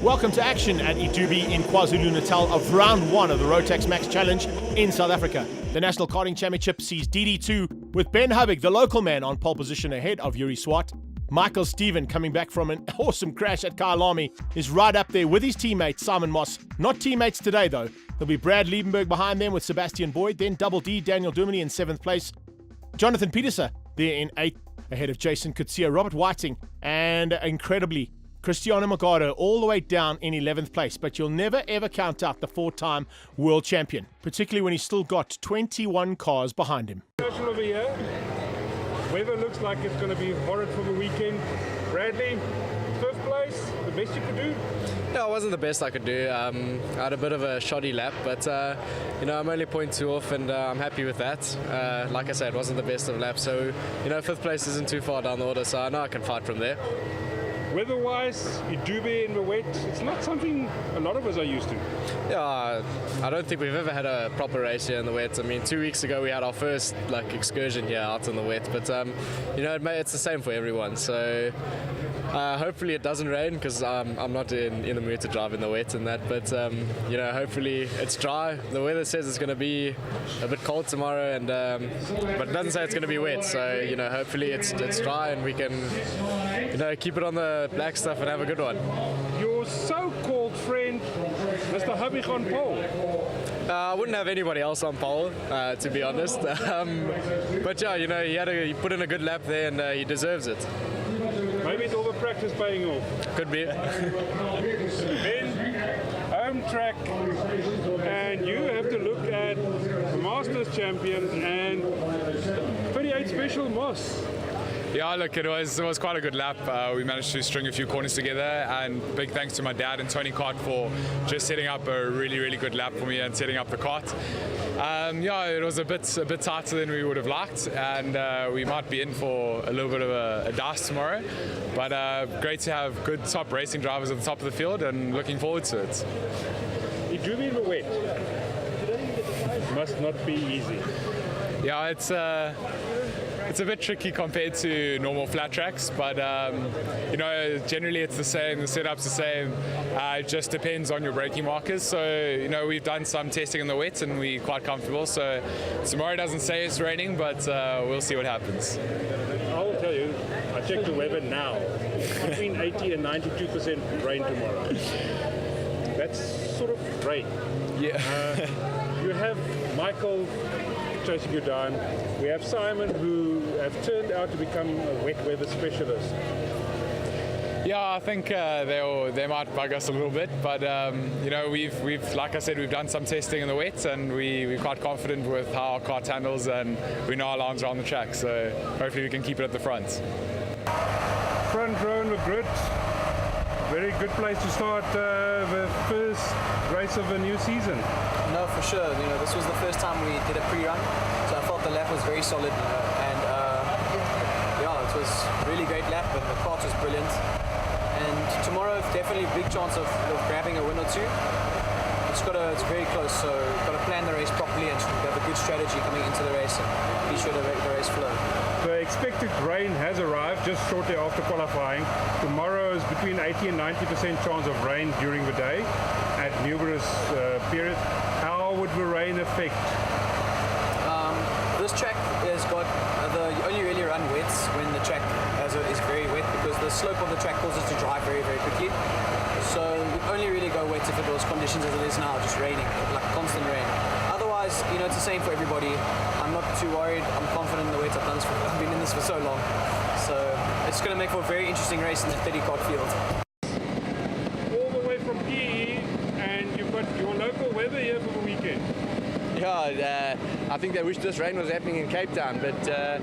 Welcome to action at iDube in KwaZulu-Natal of round 1 of the Rotax Max Challenge in South Africa. The National Karting Championship sees DD2 with Ben Hubig, the local man, on pole position ahead of Yuri Swart. Michael Steven, coming back from an awesome crash at Kyalami, is right up there with his teammate Simon Moss. Not teammates today though. There'll be Brad Liebenberg behind them with Sebastian Boyd, then Double D Daniel Duminy in 7th place. Jonathan Peterson there in 8th, ahead of Jason Kutsia, Robert Whiting, and incredibly Cristiano Magado all the way down in 11th place. But you'll never ever count out the 4-time world champion, particularly when he's still got 21 cars behind him. Over here. Weather looks like it's going to be horrid for the weekend. Bradley, 5th place, the best you could do? Yeah, it wasn't the best I could do. I had a bit of a shoddy lap, but I'm only 0.2 off, and I'm happy with that. Like I said, it wasn't the best of laps, so 5th place isn't too far down the order, so I know I can fight from there. Weather-wise, iDube in the wet, it's not something a lot of us are used to. Yeah, I don't think we've ever had a proper race here in the wet. I mean, 2 weeks ago we had our first excursion here out in the wet, but it's the same for everyone. So hopefully it doesn't rain, because I'm not in the mood to drive in the wet and that. But hopefully it's dry. The weather says it's going to be a bit cold tomorrow, and but it doesn't say it's going to be wet. So hopefully it's dry and we can keep it on the black stuff and have a good one. Your so-called friend, Mr. Hubig on pole. I wouldn't have anybody else on pole, to be honest. But yeah, he put in a good lap there, and he deserves it. Maybe it's all the practice paying off. Could be. Ben, home track, and you have to look at the Masters champion and 38 Special Moss. Yeah, look, it was quite a good lap. We managed to string a few corners together, and big thanks to my dad and Tony Cart for just setting up a really, really good lap for me and setting up the cart. It was a bit tighter than we would have liked, and we might be in for a little bit of a dice tomorrow. But great to have good top racing drivers at the top of the field, and looking forward to it. iDube in the wet must not be easy. Yeah, it's a bit tricky compared to normal flat tracks, but generally it's the same, the setup's the same. It just depends on your braking markers. So we've done some testing in the wet and we're quite comfortable. So tomorrow doesn't say it's raining, but we'll see what happens. I'll tell you, I checked the weather now. Between 80 and 92% rain tomorrow. That's sort of rain. Yeah. You have Michael chasing you down. We have Simon, who have turned out to become a wet weather specialist. Yeah, I think they might bug us a little bit, but we've like I said, we've done some testing in the wet, and we're quite confident with how our cart handles, and we know our lines are on the track. So hopefully we can keep it at the front. Front row in the grid. Very good place to start the first race of the new season. No, for sure. This was the first time we did a pre-run, so I felt the lap was very solid, and it was a really great lap, and the kart was brilliant. And tomorrow, definitely a big chance of grabbing a win or two. It's very close, so we've got to plan the race properly and have a good strategy coming into the race, and be sure to make the race flow. The expected rain has arrived just shortly after qualifying. Tomorrow is between 80 and 90% chance of rain during the day at numerous periods. How would the rain affect? This track has got you only really run wets when the track is very wet, because the slope of the track causes it to dry very, very quickly. So you only really go wet if it was conditions as it is now, just raining, like constant rain. Otherwise, it's the same for everybody. I'm not too worried. I'm confident in the wet. I've been in this for so long. So it's going to make for a very interesting race in the 30 kart field. All the way from PE, and you've got your local weather here for the weekend. Yeah, I think they wish this rain was happening in Cape Town, but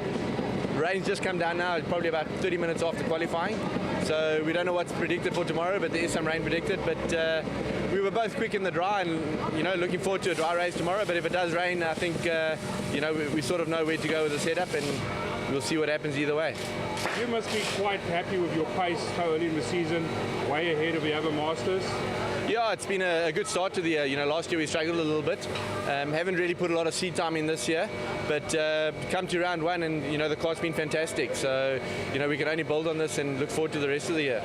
rain's just come down now. It's probably about 30 minutes after qualifying. So we don't know what's predicted for tomorrow, but there is some rain predicted. But we were both quick in the dry, and looking forward to a dry race tomorrow. But if it does rain, I think we sort of know where to go with the setup, and we'll see what happens either way. You must be quite happy with your pace so early in the season, way ahead of the other Masters. Yeah, it's been a good start to the year. Last year we struggled a little bit. Haven't really put a lot of seat time in this year, but come to round one, and the car's been fantastic. So we can only build on this and look forward to the rest of the year.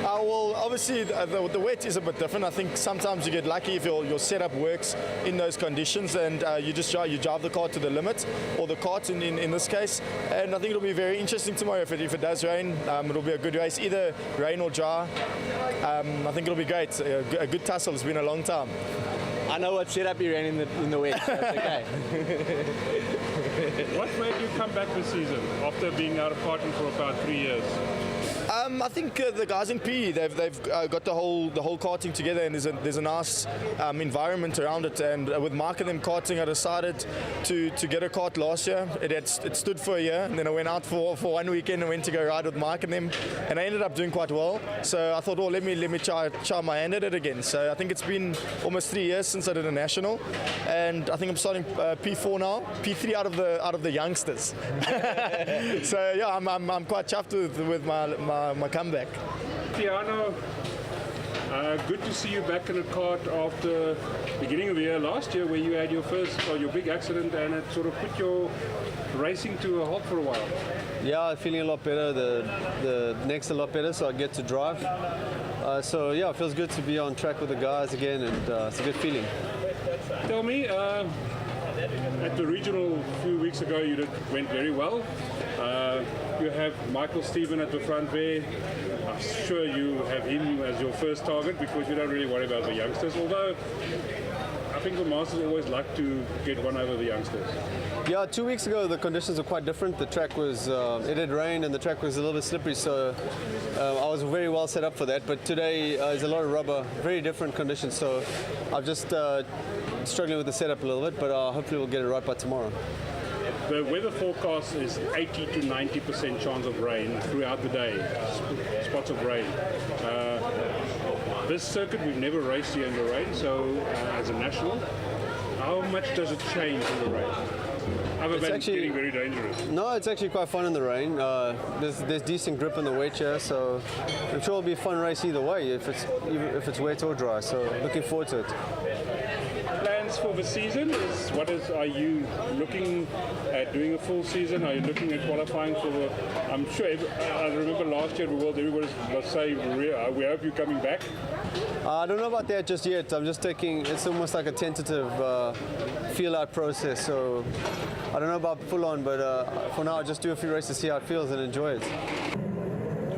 I well, obviously the wet is a bit different. I think sometimes you get lucky if your setup works in those conditions, and you drive the car to the limit, or the kart in this case. And I think it'll be very interesting tomorrow. If it does rain, it'll be a good race, either rain or dry. I think it'll be great. A good tussle. It's been a long time. I know what setup you ran in the wet. So that's okay. What made you come back this season after being out of karting for about 3 years? I think the guys in PE, they've got the whole karting together, and there's a nice environment around it. And with Mark and them karting, I decided to get a kart last year. It stood for a year, and then I went out for 1 weekend and went to go ride with Mark and them, and I ended up doing quite well. So I thought, well, let me try my hand at it again. So I think it's been almost 3 years since I did a national, and I think I'm starting P4 now, P3 out of the youngsters. So yeah, I'm quite chuffed with my comeback. Tiano, good to see you back in a kart after beginning of the year last year, where you had your big accident, and it sort of put your racing to a halt for a while. Yeah, feeling a lot better. The neck's a lot better, so I get to drive. So yeah, it feels good to be on track with the guys again, and it's a good feeling. Tell me, at the regional a few weeks ago, went very well. You have Michael Stephen at the front there. I'm sure you have him as your first target because you don't really worry about the youngsters, although I think the Masters always like to get one over the youngsters. Yeah, 2 weeks ago the conditions were quite different. The track was, it had rained and the track was a little bit slippery, so I was very well set up for that. But today is a lot of rubber, very different conditions, so I'm just struggling with the setup a little bit, but hopefully we'll get it right by tomorrow. The weather forecast is 80 to 90% chance of rain throughout the day, spots of rain. This circuit, we've never raced here in the rain, so as a national, how much does it change in the rain? Other than getting very dangerous. No, it's actually quite fun in the rain. There's decent grip in the wet here, so I'm sure it'll be a fun race either way, if it's wet or dry, so looking forward to it. Plans for the season are you looking at doing a full season? Are you looking at qualifying for the? I'm sure. I remember last year at the World, everybody was saying we hope you're coming back. I don't know about that just yet. I'm just taking. It's almost like a tentative feel-out process. So I don't know about full on, but for now, I'll just do a few races, see how it feels, and enjoy it.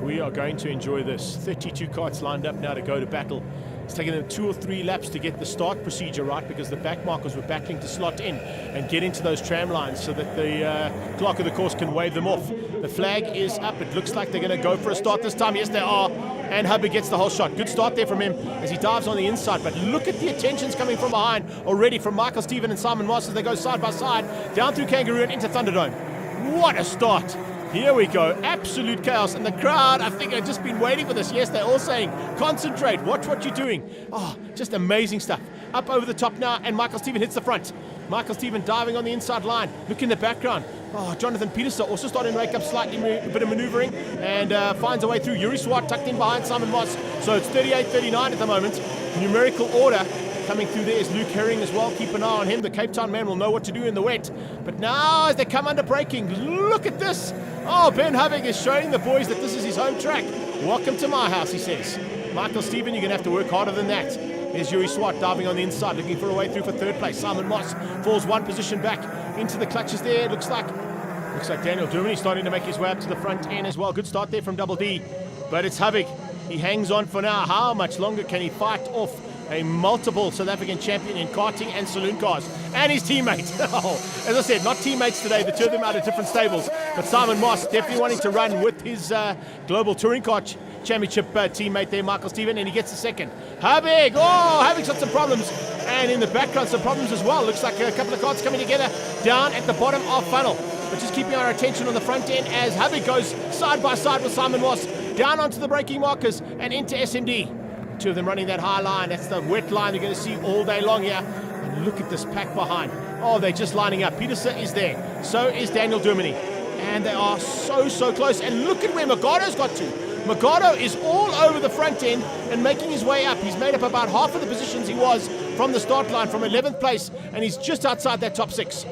We are going to enjoy this. 32 karts lined up now to go to battle. It's taken them 2 or 3 laps to get the start procedure right because the back markers were battling to slot in and get into those tram lines so that the clock of the course can wave them off. The flag is up. It looks like they're going to go for a start this time. Yes, they are. And Hubby gets the whole shot. Good start there from him as he dives on the inside. But look at the attentions coming from behind already from Michael Stephen and Simon Moss as they go side by side down through Kangaroo and into Thunderdome. What a start. Here we go, absolute chaos, and the crowd, I think, have just been waiting for this. Yes, they're all saying, concentrate, watch what you're doing. Oh, just amazing stuff. Up over the top now, and Michael Stephen hits the front. Michael Stephen diving on the inside line. Look in the background. Oh, Jonathan Peterson also starting to make up slightly a bit of maneuvering and finds a way through. Yuri Swart tucked in behind Simon Moss. So it's 38-39 at the moment. Numerical order. Coming through there is Luke Herring as well. Keep an eye on him. The Cape Town man will know what to do in the wet. But now as they come under braking, look at this. Oh, Ben Havig is showing the boys that this is his home track. Welcome to my house, he says. Michael Stephen, you're going to have to work harder than that. There's Yuri Swart diving on the inside, looking for a way through for third place. Simon Moss falls one position back into the clutches there. Looks like Daniel Duminy starting to make his way up to the front end as well. Good start there from Double D. But it's Havig. He hangs on for now. How much longer can he fight off a multiple South African champion in karting and saloon cars, and his teammate? As I said, not teammates today, the two of them out of different stables, but Simon Moss definitely wanting to run with his Global Touring Car Championship teammate there, Michael Stephen, and he gets the second. Havig, Havig's got some problems, and in the background some problems as well. Looks like a couple of cars coming together down at the bottom of funnel, but just keeping our attention on the front end as Havig goes side by side with Simon Moss, down onto the braking markers and into SMD. Two of them running that high line. That's the wet line you're going to see all day long here. And look at this pack behind. Oh, they're just lining up. Peterson is there. So is Daniel Duminy. And they are so close. And look at where Magado's got to. Magado is all over the front end and making his way up. He's made up about half of the positions he was from the start line, from 11th place. And he's just outside that top 6.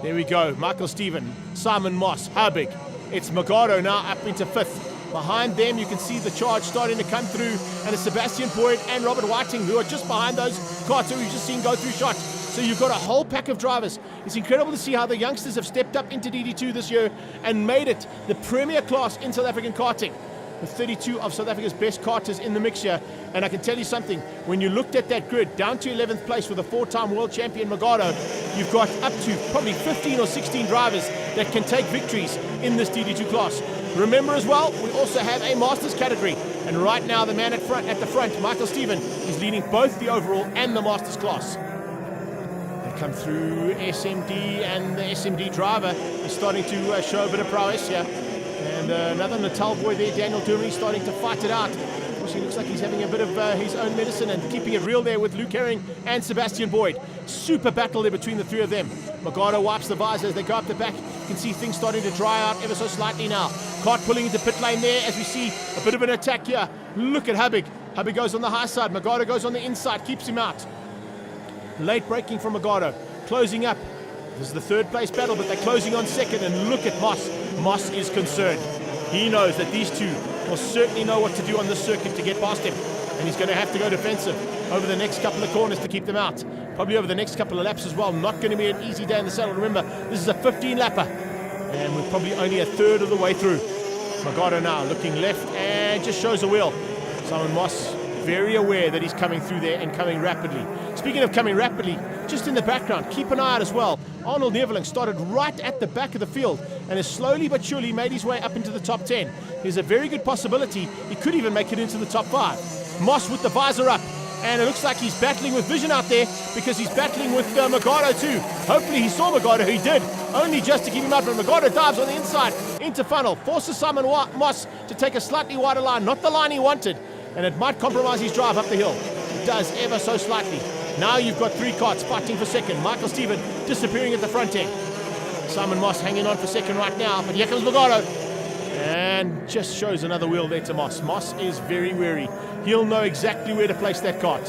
There we go. Michael Stephen, Simon Moss, Habig. It's Magado now up into 5th. Behind them, you can see the charge starting to come through, and it's Sebastian Boyd and Robert Whiting who are just behind those carts that we've just seen go through shot. So you've got a whole pack of drivers. It's incredible to see how the youngsters have stepped up into DD2 this year and made it the premier class in South African karting, with 32 of South Africa's best karters in the mix here. And I can tell you something, when you looked at that grid, down to 11th place with a 4-time world champion Magado, you've got up to probably 15 or 16 drivers that can take victories in this DD2 class. Remember as well, we also have a Masters category. And right now, the man at the front, Michael Stephen, is leading both the overall and the Masters class. They come through SMD, and the SMD driver is starting to show a bit of prowess here. And another Natal boy there, Daniel Durman, starting to fight it out. Of course, he looks like he's having a bit of his own medicine and keeping it real there with Luke Herring and Sebastian Boyd. Super battle there between the three of them. Magado wipes the visor as they go up the back. You can see things starting to dry out ever so slightly now. Kart pulling into pit lane there as we see a bit of an attack here. Look at Habig. Habig goes on the high side. Magado goes on the inside, keeps him out. Late braking from Magado. Closing up. This is the third place battle, but they're closing on second, and look at Moss. Moss is concerned. He knows that these two will certainly know what to do on this circuit to get past him, and he's going to have to go defensive over the next couple of corners to keep them out. Probably over the next couple of laps as well. Not going to be an easy day in the saddle. Remember, this is a 15-lapper, and we're probably only a third of the way through. Magado now looking left and just shows a wheel. Simon Moss very aware that he's coming through there and coming rapidly. Speaking of coming rapidly, just in the background, keep an eye out as well. Arnold Neveling started right at the back of the field and has slowly but surely made his way up into the top 10. There's a very good possibility he could even make it into the top 5. Moss with the visor up, and it looks like he's battling with vision out there because he's battling with Magado too. Hopefully he saw Magado, he did, only just to keep him out, but Magado dives on the inside into funnel, forces Simon Moss to take a slightly wider line, not the line he wanted, and it might compromise his drive up the hill. It does ever so slightly. Now you've got three karts fighting for second. Michael Stephen disappearing at the front end. Simon Moss hanging on for second right now, but here comes Magado. And just shows another wheel there to Moss. Moss is very wary. He'll know exactly where to place that kart.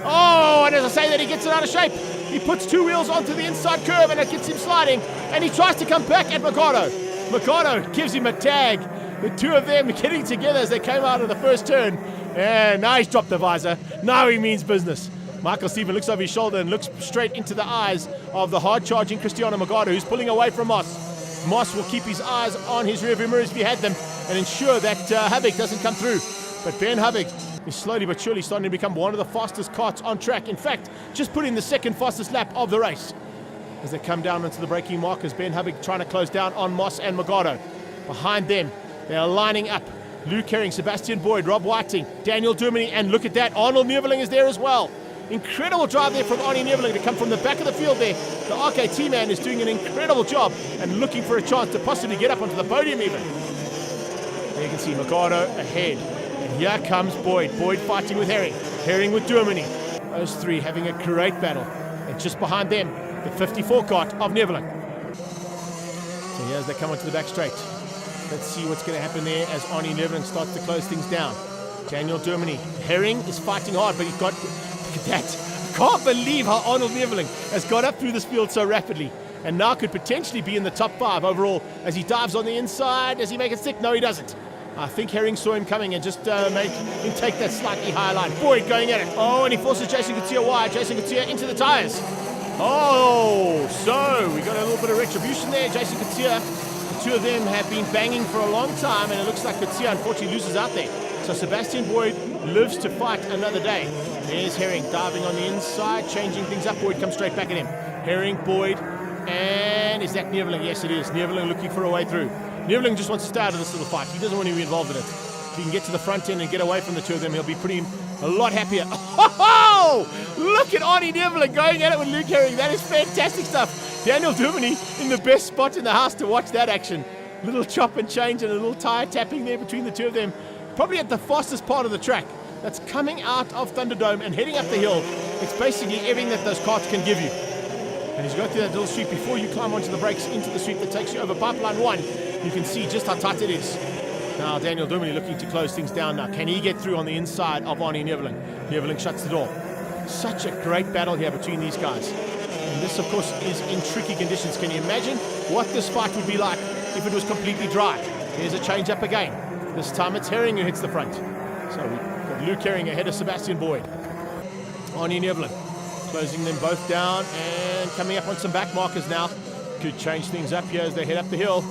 Oh, and as I say that, he gets it out of shape. He puts two wheels onto the inside curve and it gets him sliding. And he tries to come back at Magado. Magado gives him a tag. The two of them getting together as they came out of the first turn. And now he's dropped the visor. Now he means business. Michael Stephen looks over his shoulder and looks straight into the eyes of the hard-charging Cristiano Magado, who's pulling away from Moss. Moss will keep his eyes on his rearview mirrors if he had them and ensure that Habig doesn't come through. But Ben Habig is slowly but surely starting to become one of the fastest karts on track. In fact, just put in the second fastest lap of the race. As they come down into the braking markers, Ben Habig trying to close down on Moss and Magado. Behind them, they are lining up. Luke Herring, Sebastian Boyd, Rob Whiting, Daniel Durmany, and look at that, Arnold Neveling is there as well. Incredible drive there from Arnie Neveling to come from the back of the field there. The RKT man is doing an incredible job and looking for a chance to possibly get up onto the podium even. There you can see Magado ahead. And here comes Boyd. Boyd fighting with Herring. Herring with Durmany. Those three having a great battle. And just behind them, the 54 kart of Neveling. So here as they come onto the back straight. Let's see what's going to happen there as Arnie Neveling starts to close things down. Daniel Durmany. Herring is fighting hard, but he's got... Look at that. I can't believe how Arnold Neveling has got up through this field so rapidly and now could potentially be in the top 5 overall as he dives on the inside. Does he make it stick? No, he doesn't. I think Herring saw him coming and just made him take that slightly higher line. Boyd going at it. Oh, and he forces Jason Couture wide. Jason Couture into the tyres. Oh, so we got a little bit of retribution there. Jason Couture, the two of them have been banging for a long time and it looks like Couture unfortunately loses out there. So Sebastian Boyd lives to fight another day. There's Herring diving on the inside, changing things up. Boyd comes straight back at him. Herring, Boyd, and is that Neveling? Yes, it is. Neveling looking for a way through. Neveling just wants to stay out of this little fight. He doesn't want to be involved in it. If he can get to the front end and get away from the two of them, he'll be a lot happier. Oh, look at Arnie Neveling going at it with Luke Herring. That is fantastic stuff. Daniel Durmany in the best spot in the house to watch that action. Little chop and change and a little tire tapping there between the two of them. Probably at the fastest part of the track. That's coming out of Thunderdome and heading up the hill. It's basically everything that those karts can give you. And as you go through that little sweep, before you climb onto the brakes into the sweep that takes you over Pipeline 1, you can see just how tight it is. Now Daniel Durmany looking to close things down now. Can he get through on the inside of Arnie Neveling? Neveling shuts the door. Such a great battle here between these guys. And this, of course, is in tricky conditions. Can you imagine what this fight would be like if it was completely dry? There's a change up again. This time it's Herring who hits the front. So we've got Luke Herring ahead of Sebastian Boyd. Arnie Nevlin closing them both down and coming up on some back markers now. Could change things up here as they head up the hill.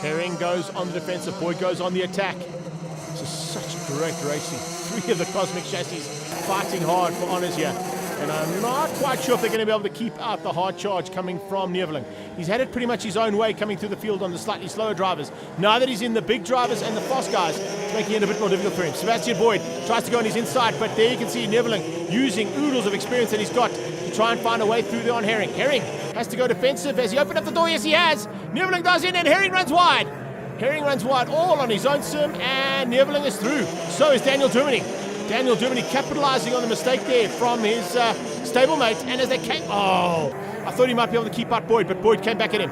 Herring goes on the defensive, Boyd goes on the attack. This is such great racing. 3 of the Cosmic Chassis fighting hard for honours here. And I'm not quite sure if they're going to be able to keep out the hard charge coming from Nevlin. He's had it pretty much his own way coming through the field on the slightly slower drivers. Now that he's in the big drivers and the fast guys, it's making it a bit more difficult for him. Sebastian Boyd tries to go on his inside, but there you can see Nevlin using oodles of experience that he's got to try and find a way through there on Herring. Herring has to go defensive as he opened up the door. Yes, he has. Nevlin goes in and Herring runs wide. Herring runs wide all on his own sim, and Nevlin is through. So is Daniel Germany. Daniel Germany capitalizing on the mistake there from his stablemate, and as they came, I thought he might be able to keep out Boyd, but Boyd came back at him.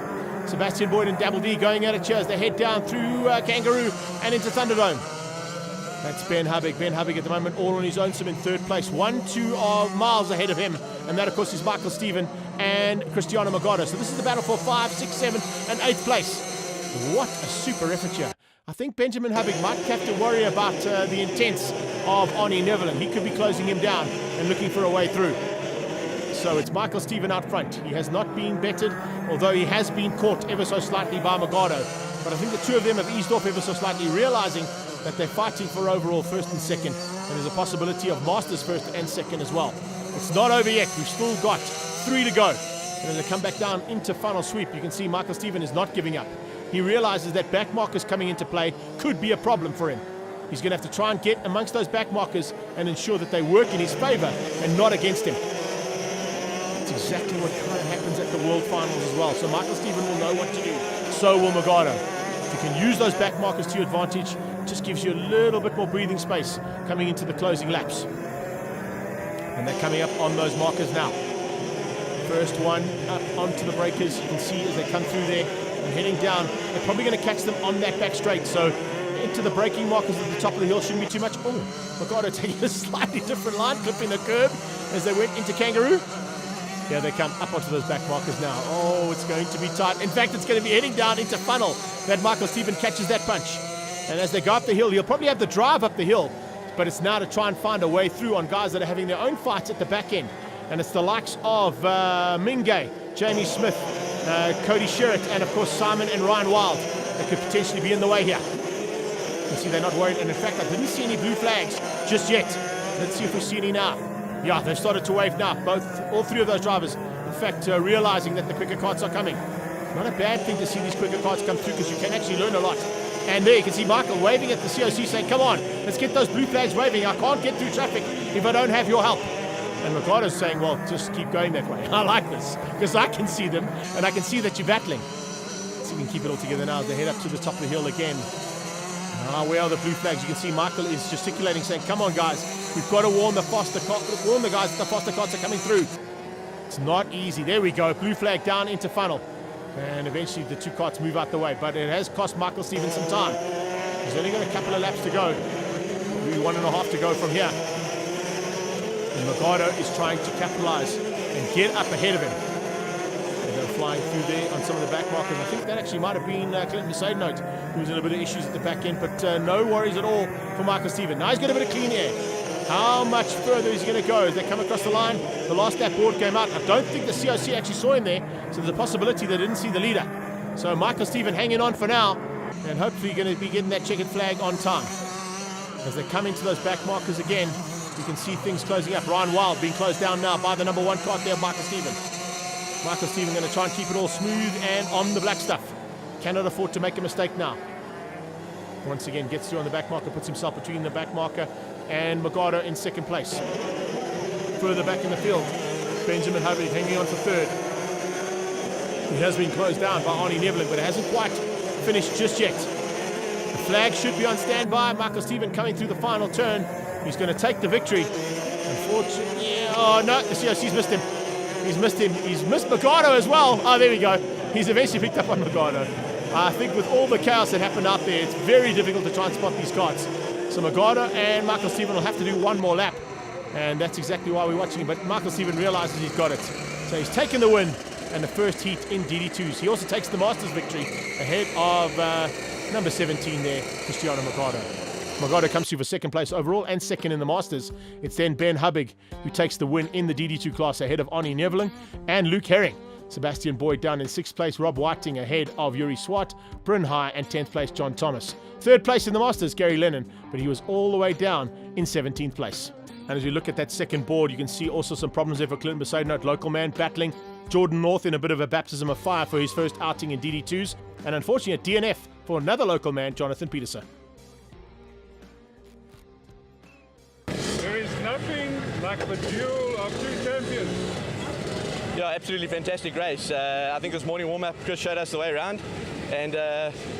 Sebastian Boyd and Dabble D going at it here as they head down through Kangaroo and into Thunderdome. That's Ben Hubig. Ben Hubig at the moment all on his own sim in third place. 1-2 miles ahead of him, and that of course is Michael Stephen and Cristiano Magado. So this is the battle for 5, 6, 7 and 8th place. What a super effort here. I think Benjamin Hubig might have to worry about the intents of Arnie Nevlin. He could be closing him down and looking for a way through. So it's Michael Stephen out front. He has not been bettered, although he has been caught ever so slightly by Magado. But I think the two of them have eased off ever so slightly, realizing that they're fighting for overall first and second, and there's a possibility of Masters first and second as well. It's not over yet. We've still got 3 to go. And as they come back down into final sweep, you can see Michael Stephen is not giving up. He realizes that back markers coming into play could be a problem for him. He's going to have to try and get amongst those back markers and ensure that they work in his favor and not against him. That's exactly what kind of happens at the World Finals as well. So Michael Stephen will know what to do. So will Magado. If you can use those back markers to your advantage, it just gives you a little bit more breathing space coming into the closing laps. And they're coming up on those markers now. First one up onto the breakers. You can see as they come through there. And heading down, they're probably going to catch them on that back straight. So into the braking markers at the top of the hill shouldn't be too much. Oh, Magado taking a slightly different line, clipping the curb as they went into Kangaroo. Here they come up onto those back markers now. Oh, it's going to be tight. In fact, it's going to be heading down into Funnel that Michael Stephen catches that punch. And as they go up the hill, he'll probably have the drive up the hill, but it's now to try and find a way through on guys that are having their own fights at the back end. And it's the likes of Mingay, Jamie Smith, Cody Sherritt, and of course Simon and Ryan Wild that could potentially be in the way here. You can see they're not worried, and in fact I didn't see any blue flags just yet. Let's see if we see any now. Yeah, they've started to wave now, all 3 of those drivers, in fact realizing that the quicker carts are coming. Not a bad thing to see these quicker carts come through, because you can actually learn a lot. And there you can see Michael waving at the COC saying, come on, let's get those blue flags waving. I can't get through traffic if I don't have your help. And Magado's saying, well, just keep going that way. I like this, because I can see them, and I can see that you're battling. Let's see if we can keep it all together now as they head up to the top of the hill again. Where are the blue flags? You can see Michael is gesticulating, saying, come on, guys. We've got to warn the guys that the faster carts are coming through. It's not easy. There we go. Blue flag down into Funnel. And eventually the 2 carts move out the way. But it has cost Michael Stephen some time. He's only got a couple of laps to go. Maybe 1.5 to go from here. And Magado is trying to capitalize and get up ahead of him. And they're flying through there on some of the back markers. I think that actually might have been Clinton Mercedes who was in a bit of issues at the back end, but no worries at all for Michael Stephen. Now he's got a bit of clean air. How much further is he going to go as they come across the line? The last lap board came out. I don't think the COC actually saw him there, so there's a possibility they didn't see the leader. So Michael Stephen hanging on for now, and hopefully going to be getting that checkered flag on time. As they come into those back markers again, you can see things closing up. Ryan Wild being closed down now by the number 1 cart there, Michael Stephen. Michael Stephen going to try and keep it all smooth and on the black stuff. Cannot afford to make a mistake now. Once again, gets through on the back marker, puts himself between the back marker and Magado in second place. Further back in the field, Benjamin Hubig hanging on for 3rd. He has been closed down by Arnie Nevlin, but it hasn't quite finished just yet. The flag should be on standby. Michael Stephen coming through the final turn. He's going to take the victory. Unfortunately, oh no, the COC's missed him. He's missed him. He's missed Magado as well. Oh, there we go. He's eventually picked up on Magado. I think with all the chaos that happened out there, it's very difficult to try and spot these carts. So Magado and Michael Stephen will have to do 1 more lap. And that's exactly why we're watching him. But Michael Stephen realizes he's got it. So he's taken the win and the first heat in DD2s. He also takes the Masters victory ahead of number 17 there, Cristiano Magado. Magado comes through for second place overall and second in the Masters. It's then Ben Hubbig who takes the win in the DD2 class ahead of Arnie Neveling and Luke Herring. Sebastian Boyd down in 6th place, Rob Whiting ahead of Yuri Swart, Bryn High and 10th place John Thomas. 3rd place in the Masters, Gary Lennon, but he was all the way down in 17th place. And as we look at that second board, you can see also some problems there for Clinton Besaidnout, local man battling Jordan North in a bit of a baptism of fire for his first outing in DD2s, and unfortunately a DNF for another local man, Jonathan Peterson. There is nothing like the duel of two champions. Yeah, absolutely fantastic race. I think this morning warm-up, Chris showed us the way around and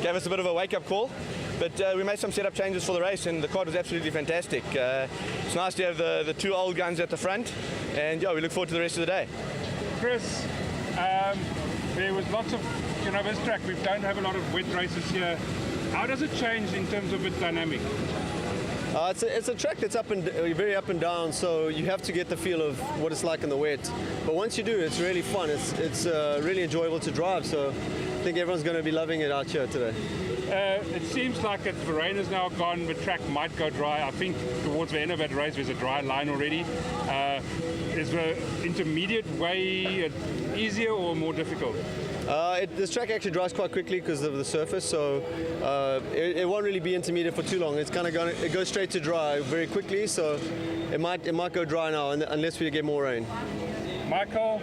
gave us a bit of a wake-up call. But we made some setup changes for the race and the kart was absolutely fantastic. It's nice to have the two old guns at the front, and yeah, we look forward to the rest of the day. Chris, there was lots of, this track, we don't have a lot of wet races here. How does it change in terms of its dynamic? It's a track that's very up and down, so you have to get the feel of what it's like in the wet. But once you do, it's really fun. It's really enjoyable to drive, so I think everyone's going to be loving it out here today. It seems like the rain is now gone, the track might go dry. I think towards the end of that race there's a dry line already. Is the intermediate way easier or more difficult? This track actually dries quite quickly because of the surface, so it won't really be intermediate for too long. It's kind of it goes straight to dry very quickly, so it might go dry now unless we get more rain. Michael,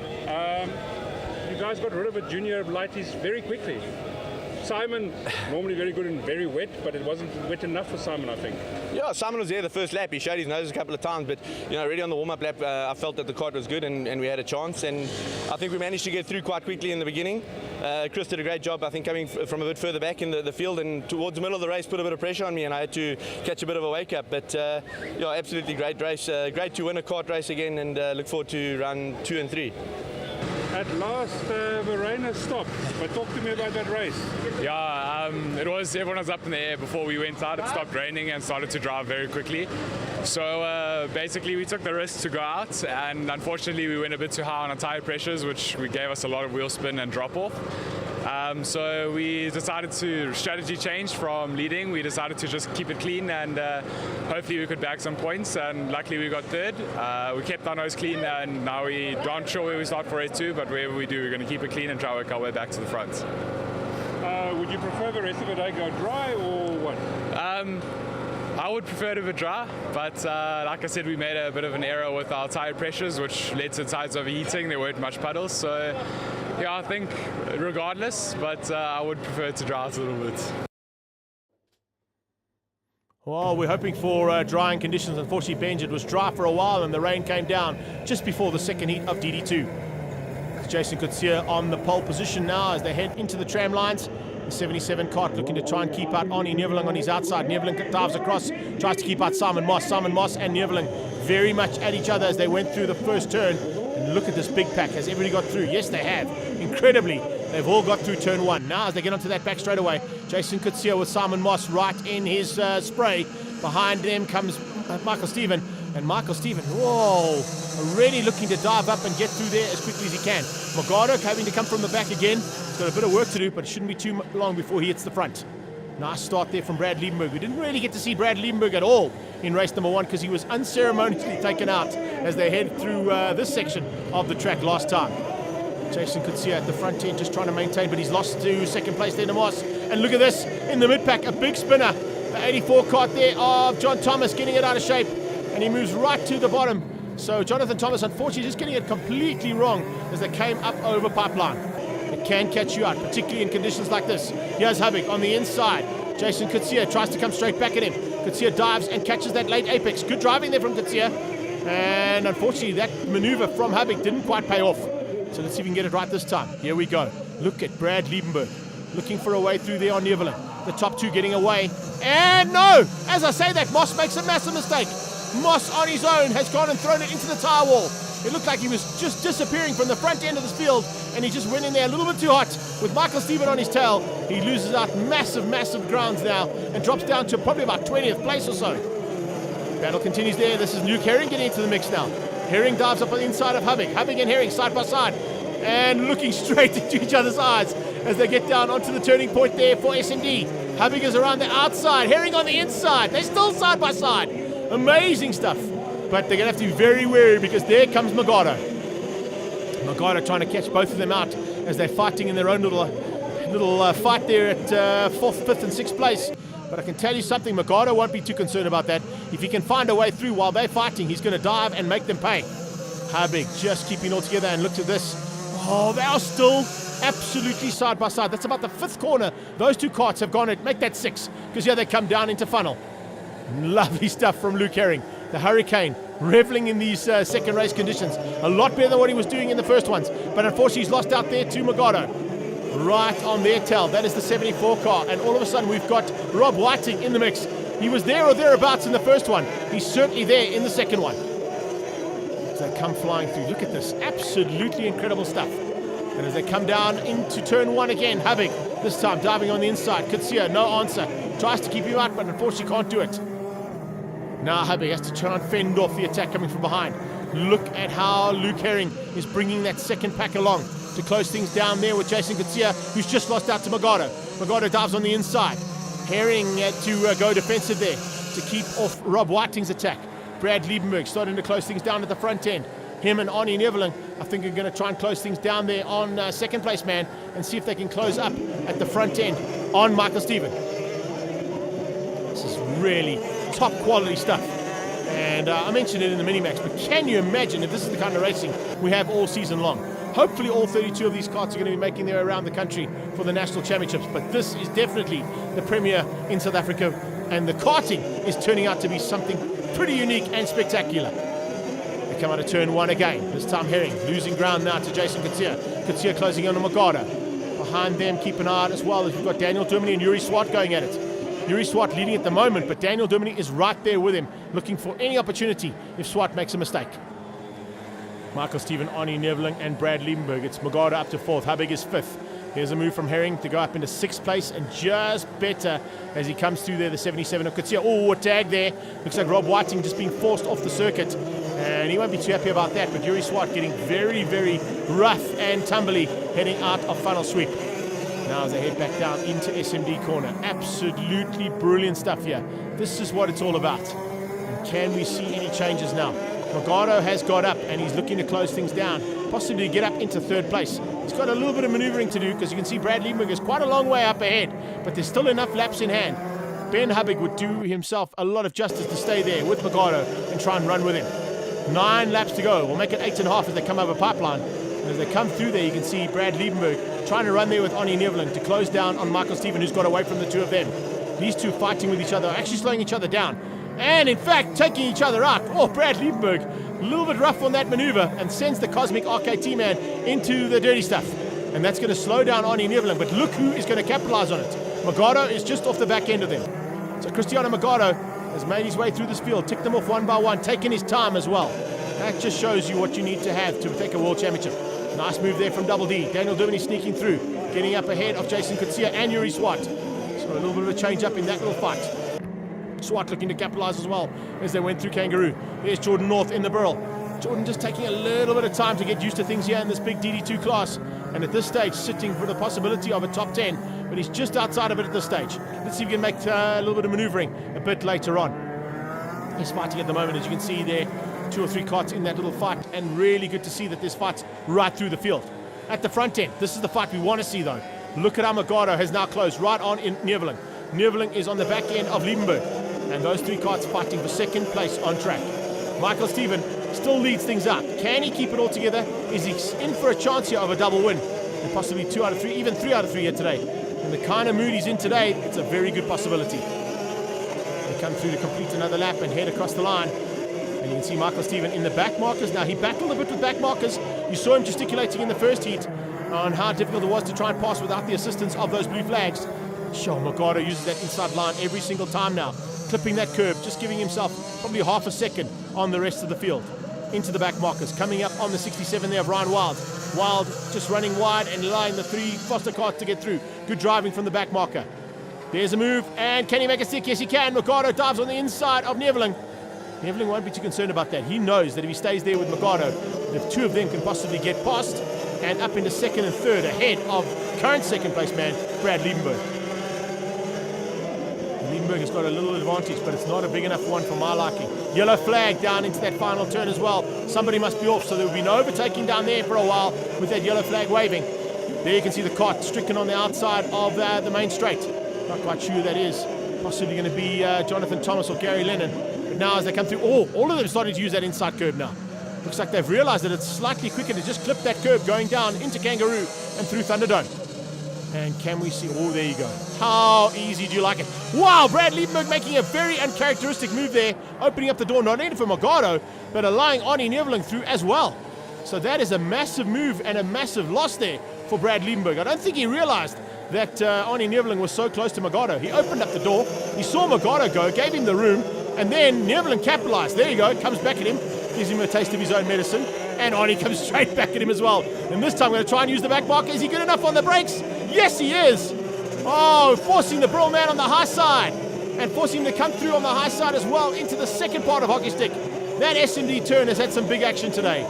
you guys got rid of a junior lighties very quickly. Simon, normally very good and very wet, but it wasn't wet enough for Simon, I think. Yeah, Simon was there the first lap. He showed his nose a couple of times, but already on the warm-up lap, I felt that the kart was good and we had a chance. And I think we managed to get through quite quickly in the beginning. Chris did a great job, I think, coming from a bit further back in the field, and towards the middle of the race put a bit of pressure on me, and I had to catch a bit of a wake-up. But yeah, absolutely great race. Great to win a kart race again, and look forward to round 2 and 3. At last, the rain has stopped, but talk to me about that race. Yeah, everyone was up in the air before we went out. It stopped raining and started to drive very quickly. So basically we took the risk to go out, and unfortunately we went a bit too high on our tire pressures, which gave us a lot of wheel spin and drop off. So we decided to strategy change from leading. We decided to just keep it clean, and hopefully we could bag some points, and luckily we got third. We kept our nose clean, and now we aren't sure where we start for A2, but wherever we do, we're going to keep it clean and try to work our way back to the front. Would you prefer the rest of the day go dry or what? I would prefer to be dry, but like I said, we made a bit of an error with our tire pressures, which led to the tires overheating. There weren't much puddles, so yeah, I think regardless, but I would prefer to dry out a little bit. Well, we're hoping for drying conditions. Unfortunately, Benj, it was dry for a while and the rain came down just before the second heat of DD2. Jason Kutsia on the pole position now as they head into the tram lines. The 77 kart looking to try and keep out Arnie Neveling on his outside. Neveling dives across, tries to keep out Simon Moss. Simon Moss and Neveling very much at each other as they went through the first turn. And look at this big pack. Has everybody got through? Yes, they have. Incredibly, they've all got through turn one. Now as they get onto that back straightaway, Jason Kutsia with Simon Moss right in his spray. Behind them comes Michael Stephen. And Michael Stephen, whoa, already looking to dive up and get through there as quickly as he can. Magado having to come from the back again. He's got a bit of work to do, but it shouldn't be too long before he hits the front. Nice start there from Brad Liebenberg. We didn't really get to see Brad Liebenberg at all in race number one because he was unceremoniously taken out as they head through this section of the track last time. Jason Kutsia at the front end just trying to maintain, but he's lost to second place there to Moss. And look at this, in the mid-pack, a big spinner. The 84 kart there of John Thomas getting it out of shape. And he moves right to the bottom. So Jonathan Thomas, unfortunately, just getting it completely wrong as they came up over pipeline. It can catch you out, particularly in conditions like this. Here's Hubbig on the inside. Jason Kutsia tries to come straight back at him. Kutsia dives and catches that late apex. Good driving there from Kutsia. And unfortunately, that maneuver from Hubbig didn't quite pay off. So let's see if we can get it right this time. Here we go. Look at Brad Liebenberg looking for a way through there on Neveling. The top two getting away. And no! As I say that, Moss makes a massive mistake. Moss on his own has gone and thrown it into the tire wall. It looked like he was just disappearing from the front end of this field, and he just went in there a little bit too hot with Michael Stephen on his tail. He loses out massive grounds now and drops down to probably about 20th place or so. Battle continues there. This is Luke Herring getting into the mix now. Herring dives up on the inside of Hubbig. Hubbig and Herring side by side and looking straight into each other's eyes as they get down onto the turning point there for S&D. Habig is around the outside, Herring on the inside. They're still side by side. Amazing stuff. But they're going to have to be very wary because there comes Magado. Magado trying to catch both of them out as they're fighting in their own little fight there at 4th, 5th and 6th place. But I can tell you something, Magado won't be too concerned about that. If he can find a way through while they're fighting, he's going to dive and make them pay. Habig just keeping all together, and look at this. Oh, they are still absolutely side by side. That's about the 5th corner. Those two carts have gone at, make that 6, because here they come down into funnel. Lovely stuff from Luke Herring. The Hurricane reveling in these second race conditions. A lot better than what he was doing in the first ones. But unfortunately, he's lost out there to Magado. Right on their tail. That is the 74 car. And all of a sudden, we've got Rob Whiting in the mix. He was there or thereabouts in the first one. He's certainly there in the second one. As they come flying through. Look at this. Absolutely incredible stuff. And as they come down into turn 1 again, Habig, this time diving on the inside. Kutsia, no answer. Tries to keep him out, but unfortunately can't do it. Now Habig has to try and fend off the attack coming from behind. Look at how Luke Herring is bringing that second pack along to close things down there with Jason Kutsia, who's just lost out to Magado. Magado dives on the inside. Herring to go defensive there to keep off Rob Whiting's attack. Brad Liebenberg starting to close things down at the front end. Him and Arnie Neveling, I think, are going to try and close things down there on second place man and see if they can close up at the front end on Michael Stephen. This is really top quality stuff. And I mentioned it in the Minimax, but can you imagine if this is the kind of racing we have all season long? Hopefully all 32 of these karts are going to be making their way around the country for the national championships, but this is definitely the premier in South Africa, and the karting is turning out to be something pretty unique and spectacular. They come out of turn 1 again, this time Herring losing ground now to Jason Kutsia. Kutsia closing on to Magado. Behind them, keep an eye out as well as we've got Daniel Duminy and Yuri Swart going at it. Yuri Swart leading at the moment, but Daniel Duminy is right there with him, looking for any opportunity if Swart makes a mistake. Michael Stephen, Arnie Neveling and Brad Liebenberg. It's Magado up to 4th. Habig is 5th. Here's a move from Herring to go up into 6th place, and just better as he comes through there, the 77 of Kutsia. Oh, a tag there. Looks like Rob Whiting just being forced off the circuit, and he won't be too happy about that, but Yuri Swart getting very, very rough and tumbly heading out of funnel sweep. Now as they head back down into SMD corner. Absolutely brilliant stuff here. This is what it's all about. And can we see any changes now? Magado has got up and he's looking to close things down, possibly get up into 3rd place. He's got a little bit of maneuvering to do because you can see Brad Liebenberg is quite a long way up ahead, but there's still enough laps in hand. Ben Habig would do himself a lot of justice to stay there with Magado and try and run with him. 9 laps to go. We'll make it 8.5 as they come over pipeline. And as they come through there, you can see Brad Liebenberg trying to run there with Arnie Neveling to close down on Michael Stephen, who's got away from the two of them. These two fighting with each other, actually slowing each other down. And in fact, taking each other out. Oh, Brad Liebenberg, a little bit rough on that maneuver and sends the Cosmic RKT man into the dirty stuff. And that's going to slow down Arnie Neveling, but look who is going to capitalize on it. Magado is just off the back end of them. So Cristiano Magado has made his way through this field, ticked them off one by one, taking his time as well. That just shows you what you need to have to take a world championship. Nice move there from Double D. Daniel Duminy sneaking through, getting up ahead of Jason Kutsia and Yuri Swart. So a little bit of a change up in that little fight. Swart looking to capitalize as well as they went through Kangaroo. There's Jordan North in the barrel. Jordan just taking a little bit of time to get used to things here in this big DD2 class. And at this stage, sitting for the possibility of a top 10. But he's just outside of it at this stage. Let's see if he can make a little bit of maneuvering a bit later on. He's fighting at the moment, as you can see there. 2 or 3 karts in that little fight. And really good to see that there's fights right through the field. At the front end, this is the fight we want to see though. Look at how Magado has now closed right on in Neveling. Neveling is on the back end of Liebenberg. And those 3 karts fighting for second place on track. Michael Stephen still leads things up. Can he keep it all together? Is he in for a chance here of a double win? And possibly 2 out of 3, even 3 out of 3 here today. And the kind of mood he's in today, it's a very good possibility. They come through to complete another lap and head across the line. And you can see Michael Stephen in the back markers. Now he battled a bit with back markers. You saw him gesticulating in the first heat on how difficult it was to try and pass without the assistance of those blue flags. Sure, Magado uses that inside line every single time now. Clipping that curve, just giving himself probably half a second on the rest of the field. Into the back markers, coming up on the 67 there of Ryan Wild. Wild just running wide and allowing the 3 Foster karts to get through. Good driving from the back marker. There's a move, and can he make a stick? Yes, he can. Magado dives on the inside of Neveling. Neveling won't be too concerned about that. He knows that if he stays there with Magado, the 2 of them can possibly get past and up into 2nd and 3rd ahead of current second place man, Brad Liebenberg. Liebenberg has got a little advantage, but it's not a big enough one for my liking. Yellow flag down into that final turn as well. Somebody must be off, so there will be no overtaking down there for a while with that yellow flag waving. There you can see the kart stricken on the outside of the main straight. Not quite sure who that is. Possibly going to be Jonathan Thomas or Gary Lennon. But now as they come through, all of them starting to use that inside curb now. Looks like they've realized that it's slightly quicker to just clip that curb going down into Kangaroo and through Thunderdome. And can we see, oh, there you go. How easy do you like it? Wow, Brad Liebenberg making a very uncharacteristic move there, opening up the door not only for Magado, but allowing Arnie Neveling through as well. So that is a massive move and a massive loss there for Brad Liebenberg. I don't think he realized that Arnie Neveling was so close to Magado. He opened up the door, he saw Magado go, gave him the room, and then Neveling capitalized. There you go, comes back at him, gives him a taste of his own medicine, and Arnie comes straight back at him as well. And this time I'm going to try and use the back marker. Is he good enough on the brakes? Yes, he is. Oh, forcing the Brill man on the high side and forcing him to come through on the high side as well into the second part of Hockey Stick. That SMD turn has had some big action today.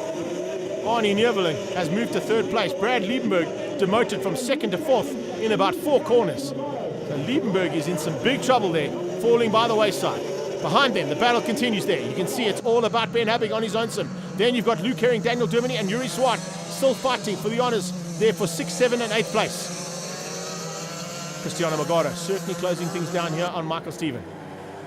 Arnie Neveling has moved to third place. Brad Liebenberg demoted from second to fourth in about 4 corners. So Liebenberg is in some big trouble there, falling by the wayside. Behind them, the battle continues there. You can see it's all about Ben Habig on his own sim. Then you've got Luke Herring, Daniel Dermody, and Yuri Swart still fighting for the honors there for 6th, 7th, and 8th place. Cristiano Magaro certainly closing things down here on Michael Stephen.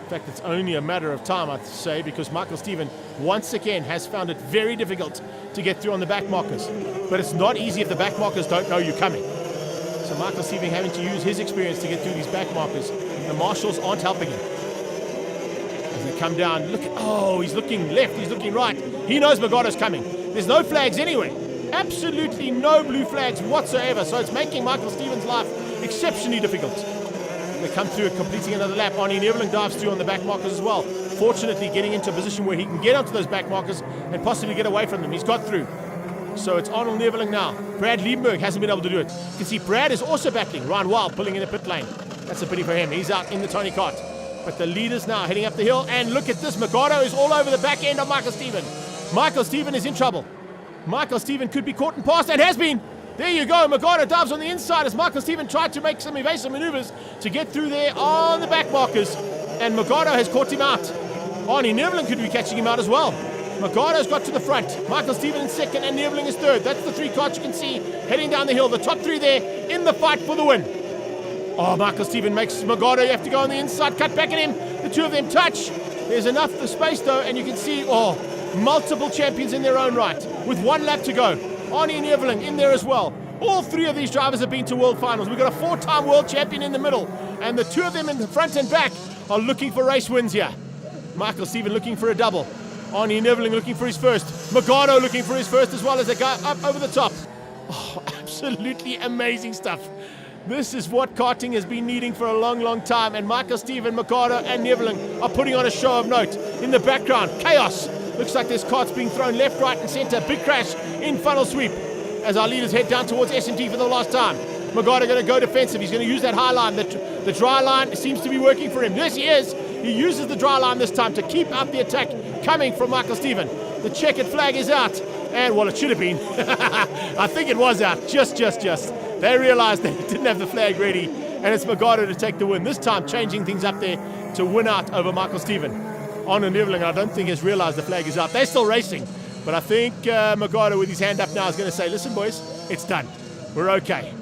In fact, it's only a matter of time, I'd say, because Michael Stephen once again has found it very difficult to get through on the back markers. But it's not easy if the back markers don't know you're coming. So Michael Stephen having to use his experience to get through these back markers. The marshals aren't helping him. As they come down, look at, oh, he's looking left, he's looking right. He knows Magado's coming. There's no flags anywhere. Absolutely no blue flags whatsoever. So it's making Michael Stephen's life exceptionally difficult. They come through, completing another lap. Arnie Neveling dives through on the back markers as well. Fortunately, getting into a position where he can get onto those back markers and possibly get away from them. He's got through. So it's Arnold Neveling now. Brad Liebenberg hasn't been able to do it. You can see Brad is also battling. Ryan Wild pulling in the pit lane. That's a pity for him. He's out in the Tony kart. But the leaders now heading up the hill. And look at this. Magado is all over the back end of Michael Stephen. Michael Stephen is in trouble. Michael Stephen could be caught and passed and has been. There you go. Magado dives on the inside as Michael Stephen tried to make some evasive maneuvers to get through there on the back markers. And Magado has caught him out. Arnie Neveling could be catching him out as well. Magado's got to the front. Michael Stephen in second and Neveling is third. That's the 3 carts you can see heading down the hill. The top 3 there in the fight for the win. Oh, Michael Stephen makes Magado. You have to go on the inside, cut back at him. The 2 of them touch. There's enough for space though, and you can see, multiple champions in their own right with 1 lap to go. Arnie Neveling in there as well. All 3 of these drivers have been to World Finals. We've got a 4-time world champion in the middle, and the 2 of them in the front and back are looking for race wins here. Michael Stephen looking for a double. Arnie Neveling looking for his first. Magado looking for his first as well as they go up over the top. Oh, absolutely amazing stuff. This is what karting has been needing for a long, long time, and Michael Stephen, Magado, and Neveling are putting on a show of note. In the background, chaos. Looks like there's carts being thrown left, right, and center. Big crash in funnel sweep as our leaders head down towards S&T for the last time. Magado going to go defensive. He's going to use that high line. The dry line seems to be working for him. Yes, he is. He uses the dry line this time to keep out the attack coming from Michael Stephen. The checkered flag is out. And, well, it should have been. I think it was out. Just. They realized they didn't have the flag ready, and it's Magado to take the win. This time changing things up there to win out over Michael Stephen. Arnold Neveling, I don't think, has realized the flag is out. They're still racing, but I think Magado with his hand up now is going to say, listen, boys, it's done. We're okay.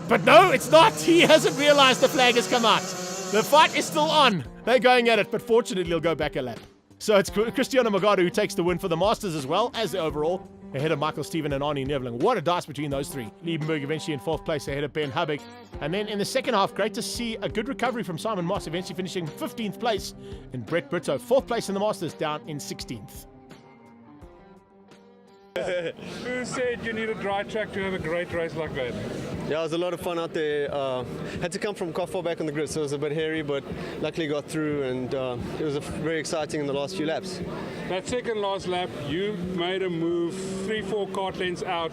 But no, it's not. He hasn't realized the flag has come out. The fight is still on. They're going at it, but fortunately he'll go back a lap. So it's Cristiano Magado who takes the win for the Masters as well as the overall, ahead of Michael Stephen and Arnie Neveling. What a dice between those 3. Liebenberg eventually in 4th place ahead of Ben Habig. And then in the second half, great to see a good recovery from Simon Moss, eventually finishing 15th place, and Brett Brito 4th place in the Masters, down in 16th. Who said you need a dry track to have a great race like that? Yeah, it was a lot of fun out there. Had to come from quite far back on the grid, so it was a bit hairy, but luckily got through, and it was very exciting in the last few laps. That second last lap, you made a move 3-4 kart lengths out.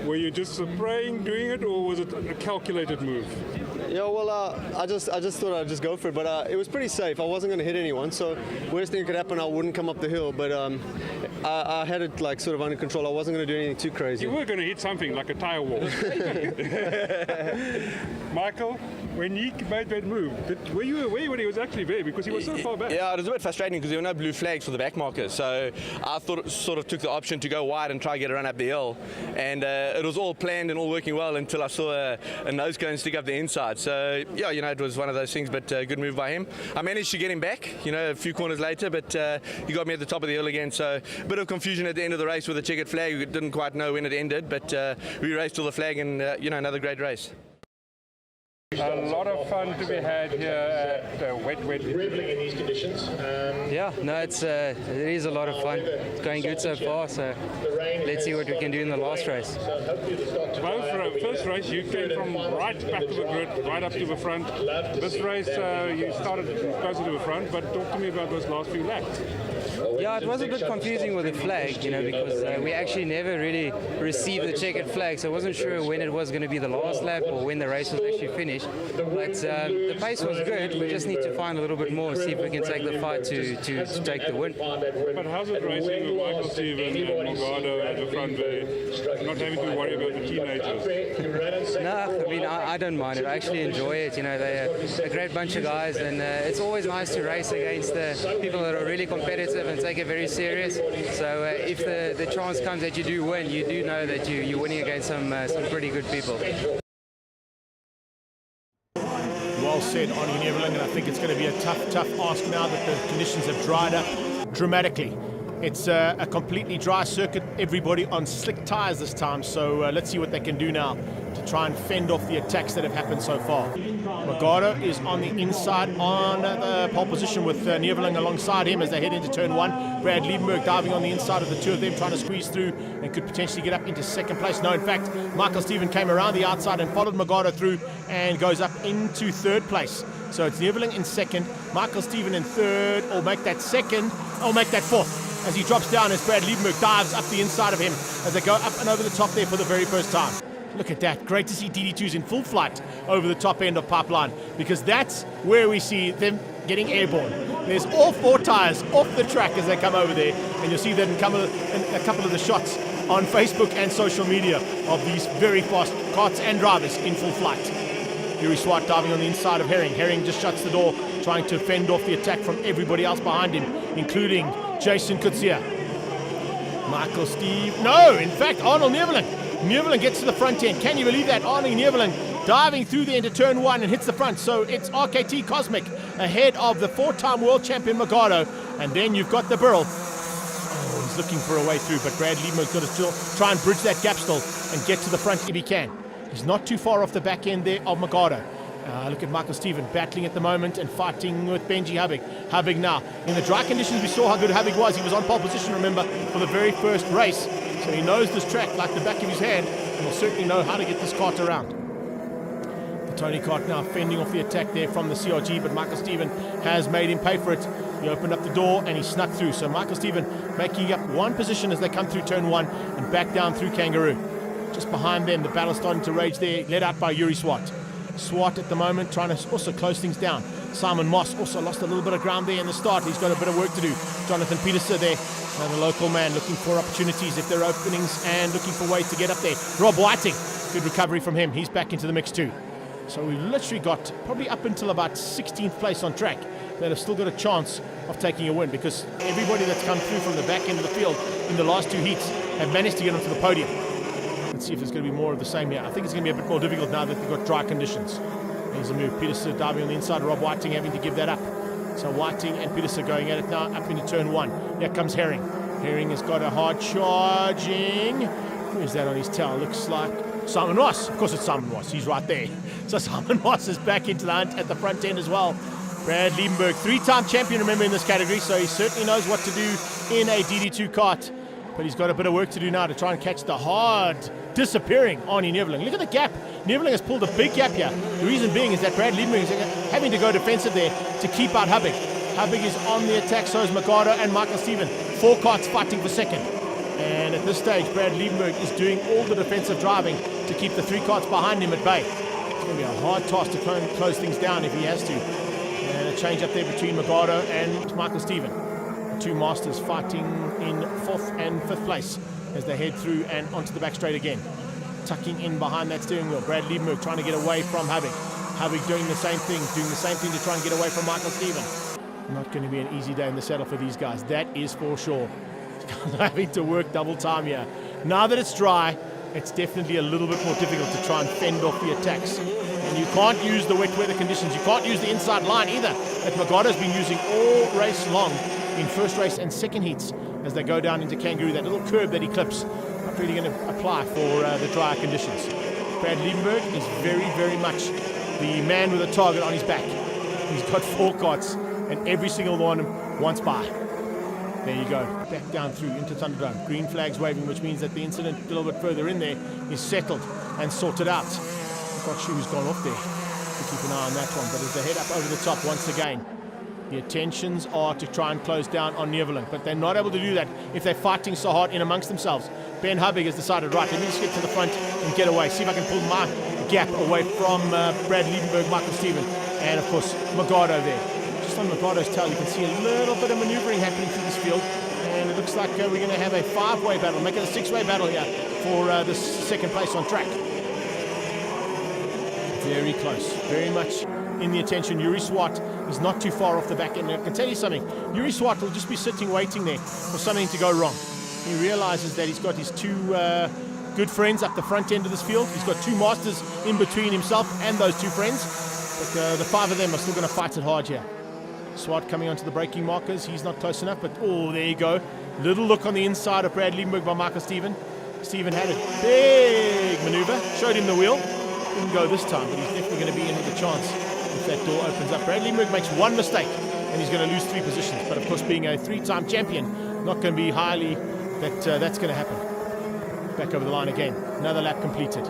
Were you just spraying doing it, or was it a calculated move? Yeah, well, I just thought I'd just go for it, but it was pretty safe. I wasn't going to hit anyone, so worst thing that could happen, I wouldn't come up the hill, but I had it like sort of under control. I wasn't going to do anything too crazy. You were going to hit something like a tire wall. Michael, when he made that move, were you aware when he was actually there? Because he was so far back. Yeah, it was a bit frustrating because there were no blue flags for the back markers. So I sort of took the option to go wide and try to get a run up the hill. And it was all planned and all working well until I saw a nose cone stick up the inside. So, yeah, it was one of those things, but good move by him. I managed to get him back, a few corners later, but he got me at the top of the hill again. So a bit of confusion at the end of the race with the checkered flag. We didn't quite know when it ended, but we raced till the flag and, another great race. A lot of fun to be had here at wet. Dribbling in these conditions. Yeah, no, it is a lot of fun. It's going good so far, so let's see what we can do in the last race. First race you came from right back of the grid, right up to the front. This race you started closer to the front, but talk to me about those last few laps. Yeah, it was a bit confusing with the flag, because we actually never really received the checkered flag, so I wasn't sure when it was going to be the last lap or when the race was actually finished. But the pace was good. We just need to find a little bit more, see if we can take the fight to take the win. But how's it racing with Michael Steven and Morgado at the front there, not having to worry about the teenagers? No, I don't mind it. I actually enjoy it. They're a great bunch of guys, and it's always nice to race against the people that are really competitive and take it very serious. So if the chance comes that you do win, you do know that you're winning against some pretty good people. Well said, Arnie Neverling, and I think it's going to be a tough ask now that the conditions have dried up dramatically. It's a completely dry circuit, everybody on slick tyres this time, so let's see what they can do now to try and fend off the attacks that have happened so far. Morgado is on the inside on the pole position with Neverling alongside him as they head into turn one. Brad Liebenberg diving on the inside of the two of them, trying to squeeze through and could potentially get up into second place. No, in fact, Michael Steven came around the outside and followed Morgado through and goes up into third place. So it's Neverling in second, Michael Steven in third, or make that second, or make that fourth, as he drops down as Brad Liebenberg dives up the inside of him as they go up and over the top there for the very first time. Look at that. Great to see DD2s in full flight over the top end of Pipeline, because that's where we see them getting airborne. There's all four tyres off the track as they come over there, and you'll see that in a couple of the shots on Facebook and social media of these very fast karts and drivers in full flight. Yuri Swart diving on the inside of Herring. Herring just shuts the door, trying to fend off the attack from everybody else behind him, including Jason Kutsia. Michael Steve. No, in fact, Arnold Neverling. Neverling gets to the front end. Can you believe that? Arnold Neverling diving through there into turn one and hits the front. So it's RKT Cosmic ahead of the four-time world champion Morgado. And then you've got the Burrell. Oh, he's looking for a way through, but Brad Lieberman's got to still try and bridge that gap still and get to the front if he can. He's not too far off the back end there of Morgado. Look at Michael Steven battling at the moment and fighting with Benji Habig. Habig now. In the dry conditions, we saw how good Habig was. He was on pole position, remember, for the very first race. So he knows this track like the back of his hand and will certainly know how to get this kart around. The Tony kart now fending off the attack there from the CRG, but Michael Steven has made him pay for it. He opened up the door and he snuck through. So Michael Steven making up one position as they come through turn one and back down through Kangaroo. Just behind them, the battle starting to rage there, led out by Yuri Swart. Swart at the moment trying to also close things down. Simon Moss also lost a little bit of ground there in the start. He's got a bit of work to do. Jonathan Peterson there, another local man looking for opportunities if there are openings and looking for ways to get up there. Rob Whiting, good recovery from him. He's back into the mix too. So we've literally got probably up until about 16th place on track that have still got a chance of taking a win, because everybody that's come through from the back end of the field in the last two heats have managed to get onto the podium. Let's see if there's going to be more of the same here. I think it's going to be a bit more difficult now that they've got dry conditions. Here's a move. Peterson diving on the inside. Rob Whiting having to give that up. So Whiting and Peterson going at it now up into turn one. Here comes Herring. Herring has got a hard charging. Who is that on his tail? Looks like Simon Moss. Of course it's Simon Moss. He's right there. So Simon Moss is back into the hunt at the front end as well. Brad Liebenberg, three-time champion, remember, in this category, so he certainly knows what to do in a DD2 kart. But he's got a bit of work to do now to try and catch the hard disappearing Arnie Neverling. Look at the gap. Neverling has pulled a big gap here. The reason being is that Brad Liebenberg is having to go defensive there to keep out Habig. Habig is on the attack, so is Morgado and Michael Steven. Four karts fighting for second. And at this stage, Brad Liebenberg is doing all the defensive driving to keep the three karts behind him at bay. It's going to be a hard task to close things down if he has to. And a change up there between Morgado and Michael Steven. Two masters fighting in 4th and 5th place as they head through and onto the back straight again. Tucking in behind that steering wheel. Brad Liebenberg trying to get away from Habig. Havik doing the same thing to try and get away from Michael Steven. Not going to be an easy day in the saddle for these guys, that is for sure. Having to work double time here. Now that it's dry, it's definitely a little bit more difficult to try and fend off the attacks. And you can't use the wet weather conditions. You can't use the inside line either that Magado's been using all race long in first race and second heats as they go down into Kangaroo. That little curb that he clips, not really going to apply for the drier conditions. Brad Liebenberg is very, very much the man with a target on his back. He's got 4 carts and every single one wants by. There you go, back down through into Thunderdome. Green flags waving, which means that the incident a little bit further in there is settled and sorted out. I'm not sure who's gone off there. We'll keep an eye on that one, but as they head up over the top once again, the attentions are to try and close down on Neverland, but they're not able to do that if they're fighting so hard in amongst themselves. Ben Habig has decided, right, let me just get to the front and get away, see if I can pull my gap away from Brad Liebenberg, Michael Steven, and of course Magado there. Just on Magado's tail, you can see a little bit of maneuvering happening through this field, and it looks like we're going to have a 5-way battle, make it a 6-way battle here for this second place on track. Very close, very much in the attention. Yuri Swart is not too far off the back end. I can tell you something, Yuri Swart will just be sitting waiting there for something to go wrong. He realizes that he's got his 2 good friends up the front end of this field. He's got 2 masters in between himself and those 2 friends, but the 5 of them are still going to fight it hard here. Swart coming onto the braking markers. He's not close enough, but oh, there you go. Little look on the inside of Brad Liebenberg by Michael Steven. Steven had a big maneuver, showed him the wheel. Didn't go this time, but he's definitely going to be in with a chance if that door opens up. Brad Liebenberg makes 1 mistake, and he's going to lose 3 positions. But of course, being a 3-time champion, not going to be highly that's going to happen. Back over the line again. Another lap completed.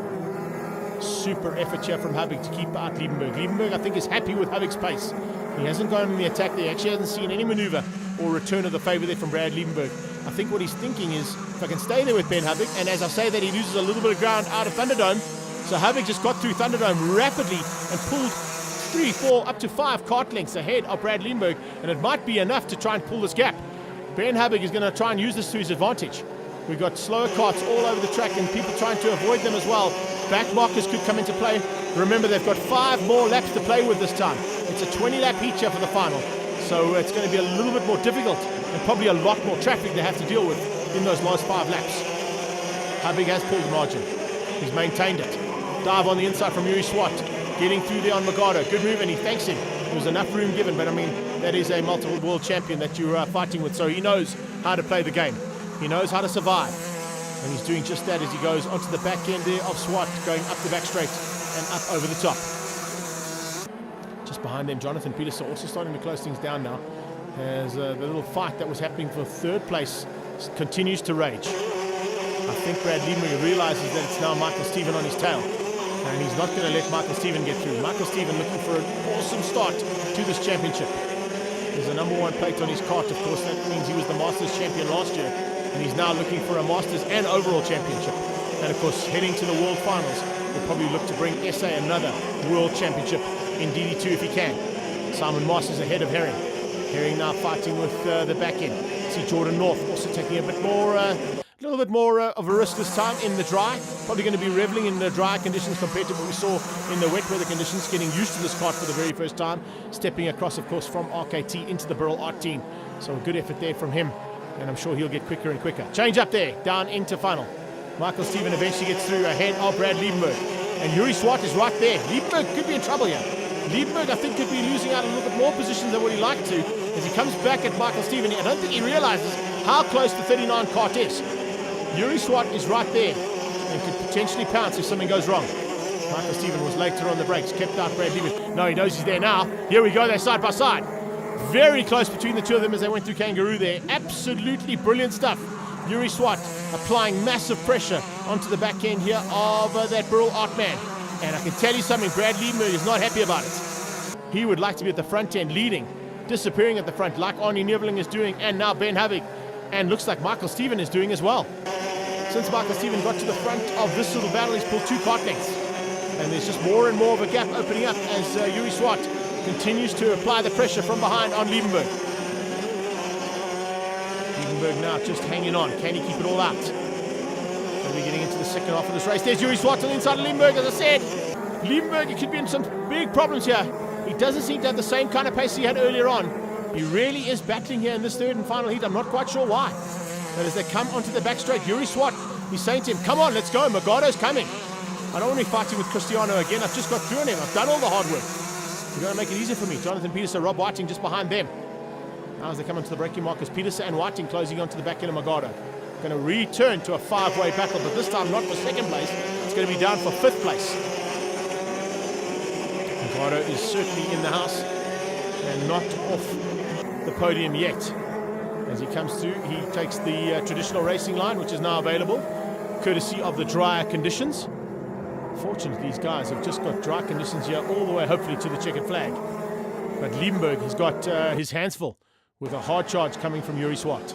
Super effort here from Habig to keep out Liebenberg. Liebenberg, I think, is happy with Habig's pace. He hasn't gone in the attack there. He actually hasn't seen any maneuver or return of the favor there from Brad Liebenberg. I think what he's thinking is, if I can stay there with Ben Habig, and as I say that, he loses a little bit of ground out of Thunderdome. So Habig just got through Thunderdome rapidly and pulled 3, 4, up to 5 kart lengths ahead of Brad Liebenberg, and it might be enough to try and pull this gap. Ben Habig is going to try and use this to his advantage. We've got slower karts all over the track and people trying to avoid them as well. Back markers could come into play. Remember, they've got 5 more laps to play with this time. It's a 20-lap heat here for the final. So it's going to be a little bit more difficult and probably a lot more traffic they have to deal with in those last 5 laps. Habig has pulled the margin. He's maintained it. Dive on the inside from Yuri Swart. Getting through there on Magado. Good move, and he thanks him. There was enough room given, but I mean, that is a multiple world champion that you're fighting with, so he knows how to play the game. He knows how to survive. And he's doing just that as he goes onto the back end there of Swart, going up the back straight and up over the top. Just behind them, Jonathan Peterson also starting to close things down now, as the little fight that was happening for 3rd place continues to rage. I think Brad Liebenberg realizes that it's now Michael Steven on his tail, and he's not going to let Michael Steven get through. Michael Steven looking for an awesome start to this championship. There's a number 1 plate on his kart, of course. That means he was the Masters champion last year, and he's now looking for a Masters and overall championship. And of course, heading to the World Finals, will probably look to bring SA another World Championship in DD2 if he can. Simon Moss is ahead of Herring. Herring now fighting with the back end. See Jordan North also taking a little bit more of a risk this time in the dry. Probably going to be reveling in the dry conditions compared to what we saw in the wet weather conditions. Getting used to this kart for the very first time. Stepping across, of course, from RKT into the Burrell Art team. So a good effort there from him. And I'm sure he'll get quicker and quicker. Change up there, down into final. Michael Steven eventually gets through ahead of Brad Liebenberg. And Yuri Swart is right there. Liebenberg could be in trouble here. Liebenberg, I think, could be losing out a little bit more position than what he liked to. As he comes back at Michael Steven, I don't think he realizes how close the 39 kart is. Yuri Swart is right there and could potentially pounce if something goes wrong. Michael Steven was later on the brakes, kept out Brad Liebenberg. No, he knows he's there now. Here we go, they're side by side. Very close between the 2 of them as they went through Kangaroo there. Absolutely brilliant stuff. Yuri Swart applying massive pressure onto the back end here of that Burrell Art man. And I can tell you something, Brad Liebenberg is not happy about it. He would like to be at the front end leading, disappearing at the front like Arnie Neveling is doing, and now Ben Habig. And looks like Michael Steven is doing as well. Since Michael Steven got to the front of this little battle, he's pulled 2 kart lengths. And there's just more and more of a gap opening up as Yuri Swart continues to apply the pressure from behind on Liebenberg. Liebenberg now just hanging on. Can he keep it all out? We're getting into the second half of this race. There's Yuri Swart on the inside of Liebenberg, as I said. Liebenberg, he could be in some big problems here. He doesn't seem to have the same kind of pace he had earlier on. He really is battling here in this third and final heat. I'm not quite sure why. But as they come onto the back straight, Yuri Swart, he's saying to him, come on, let's go. Magado's coming. I don't want to be fighting with Cristiano again. I've just got through on him. I've done all the hard work. You're going to make it easier for me. Jonathan Peterson, Rob Whiting just behind them. Now as they come into the braking markers, Peterson and Whiting closing onto the back end of Magado. Going to return to a 5-way battle, but this time not for second place. It's going to be down for 5th place. Magado is certainly in the house and not off the podium yet. As he comes through, he takes the traditional racing line, which is now available, courtesy of the drier conditions. Fortunately, these guys have just got dry conditions here all the way, hopefully, to the checkered flag. But Liebenberg has got his hands full with a hard charge coming from Yuri Swart.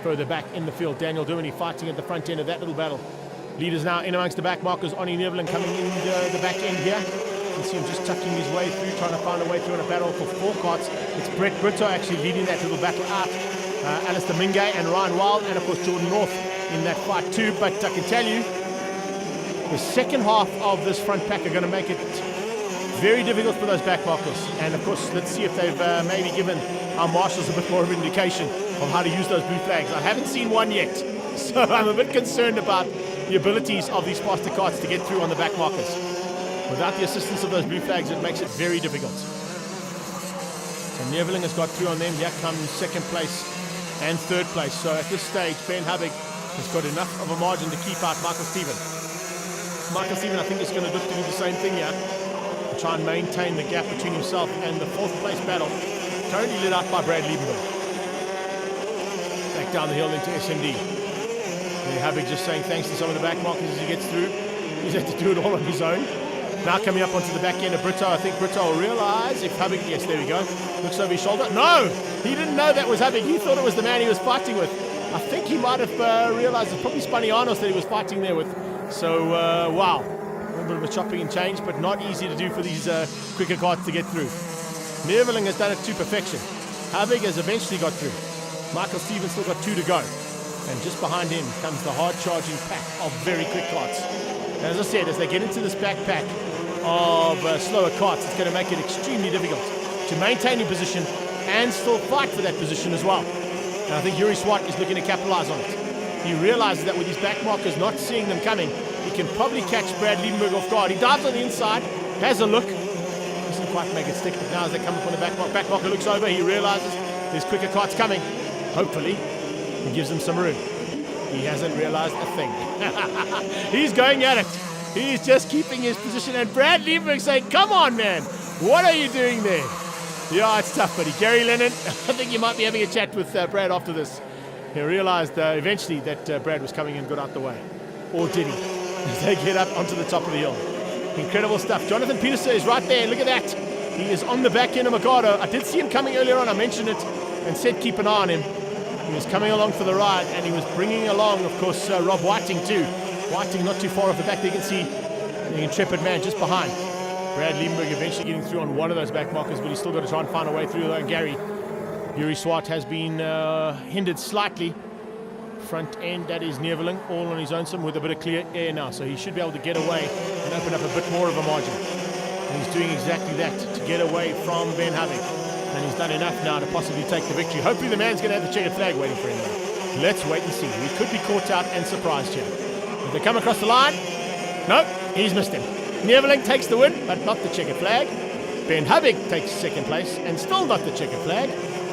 Further back in the field, Daniel Duweny fighting at the front end of that little battle. Leaders now in amongst the back markers. Oni Neverland coming in the back end here. You can see him just tucking his way through, trying to find a way through in a battle for 4 carts. It's Brett Brito actually leading that little battle out. Alistair Mingay and Ryan Wild, and of course Jordan North in that fight too. But I can tell you, the second half of this front pack are going to make it very difficult for those back markers. And of course, let's see if they've maybe given our marshals a bit more of an indication of how to use those blue flags. I haven't seen one yet, so I'm a bit concerned about the abilities of these faster carts to get through on the back markers. Without the assistance of those blue flags, it makes it very difficult. So Neverling has got through on them. Here comes second place and third place. So at this stage, Ben Habig has got enough of a margin to keep out Michael Stephen. Michael Stephen, I think, is going to look to do the same thing here. Try and maintain the gap between himself and the 4th place battle, currently led out by Brad Liebenberg. Back down the hill into SMD. Habig just saying thanks to some of the back markers as he gets through. He's had to do it all on his own. Now coming up onto the back end of Brito. I think Brito will realize if Habig, yes, there we go, looks over his shoulder. No, he didn't know that was Habig. He thought it was the man he was fighting with. I think he might have realized it's probably Spanianos that he was fighting there with. So, wow. A little bit of a chopping and change, but not easy to do for these quicker carts to get through. Neverling has done it to perfection. Habig has eventually got through. Michael Stevens still got 2 to go. And just behind him comes the hard-charging pack of very quick carts. And as I said, as they get into this backpack of slower carts, it's going to make it extremely difficult to maintain your position and still fight for that position as well. And I think Yuri Swart is looking to capitalize on it. He realizes that with his back markers not seeing them coming, he can probably catch Brad Liebenberg off guard. He dives on the inside, has a look, doesn't quite make it stick, but now as they come up on the back marker looks over, he realizes there's quicker carts coming. Hopefully, he gives them some room. He hasn't realized a thing. He's going at it. He's just keeping his position, and Brad Liebenberg saying, come on, man, what are you doing there? Yeah, it's tough, buddy. Gary Lennon, I think you might be having a chat with Brad after this. He realized eventually that Brad was coming and got out the way. Or did he? As they get up onto the top of the hill. Incredible stuff. Jonathan Peterson is right there. Look at that. He is on the back end of Magado. I did see him coming earlier on. I mentioned it and said keep an eye on him. He was coming along for the ride, and he was bringing along, of course, Rob Whiting too. Whiting not too far off the back. There you can see the intrepid man just behind. Brad Liebenberg eventually getting through on one of those back markers, but he's still got to try and find a way through though. Gary. Yuri Swart has been hindered slightly. Front end, that is Neverling, all on his own, some with a bit of clear air now, so he should be able to get away and open up a bit more of a margin. And he's doing exactly that, to get away from Ben Habig. And he's done enough now to possibly take the victory. Hopefully the man's going to have the checkered flag waiting for him now. Let's wait and see. We could be caught out and surprised here. If they come across the line, no, he's missed him. Neverling takes the win, but not the checkered flag. Ben Habig takes second place, and still not the checkered flag.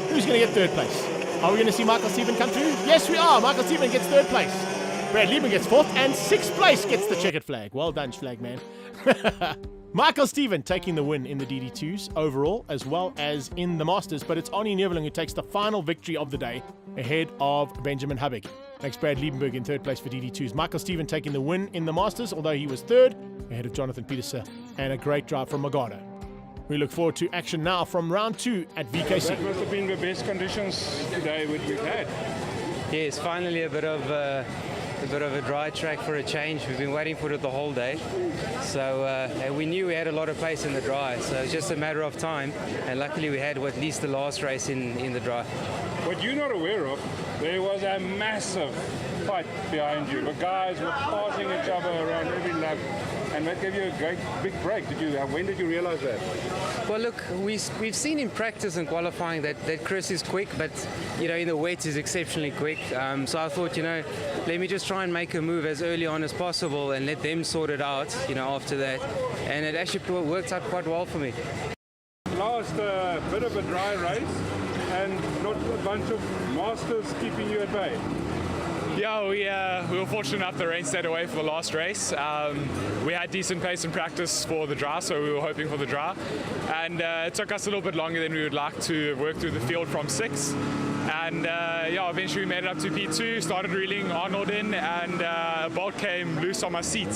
Who's going to get third place? Are we going to see Michael Stephen come through? Yes, we are. Michael Stephen gets third place. Brad Liebenberg gets 4th, and 6th place gets the checkered flag. Well done, flag man. Michael Stephen taking the win in the DD2s overall, as well as in the Masters, but it's Oni Neverling who takes the final victory of the day ahead of Benjamin Habig. Next, Brad Liebenberg in third place for DD2s. Michael Stephen taking the win in the Masters, although he was third, ahead of Jonathan Peterson, and a great drive from Magado. We look forward to action now from round 2 at VKC. That must have been the best conditions today we've had. Yes, finally a bit of a dry track for a change. We've been waiting for it the whole day. So and we knew we had a lot of pace in the dry, so it's just a matter of time. And luckily we had at least the last race in the dry. What you're not aware of, there was a massive fight behind you. The guys were passing each other around every lap. and that gave you a great big break. When did you realize that? Well, look, we've seen in practice and qualifying that Chris is quick, but in the wet is exceptionally quick. So I thought, let me just try and make a move as early on as possible and let them sort it out, after that. And it actually worked out quite well for me. Last bit of a dry race, and not a bunch of masters keeping you at bay. Yeah, we were fortunate enough the rain stayed away for the last race. We had decent pace in practice for the dry, so we were hoping for the dry. And it took us a little bit longer than we would like to work through the field from 6. And eventually we made it up to P2, started reeling Arnold in, and a bolt came loose on my seat.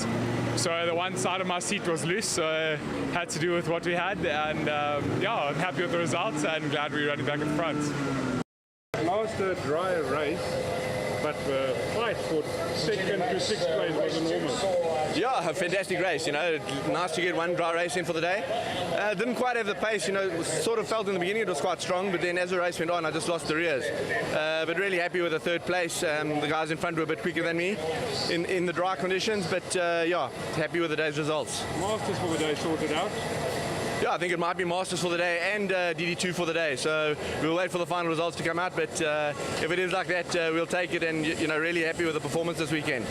So the one side of my seat was loose, so I had to do with what we had. And I'm happy with the results and glad we're running back in front. Last dry race, but the fight for second to sixth place was enormous. Yeah, a fantastic race. Nice to get one dry race in for the day. Didn't quite have the pace. Sort of felt in the beginning it was quite strong, but then as the race went on, I just lost the rears. But really happy with the third place. The guys in front were a bit quicker than me in the dry conditions, but happy with the day's results. Masters for the day sorted out. Yeah, I think it might be Masters for the day and DD2 for the day. So we'll wait for the final results to come out. But if it is like that, we'll take it, and really happy with the performance this weekend.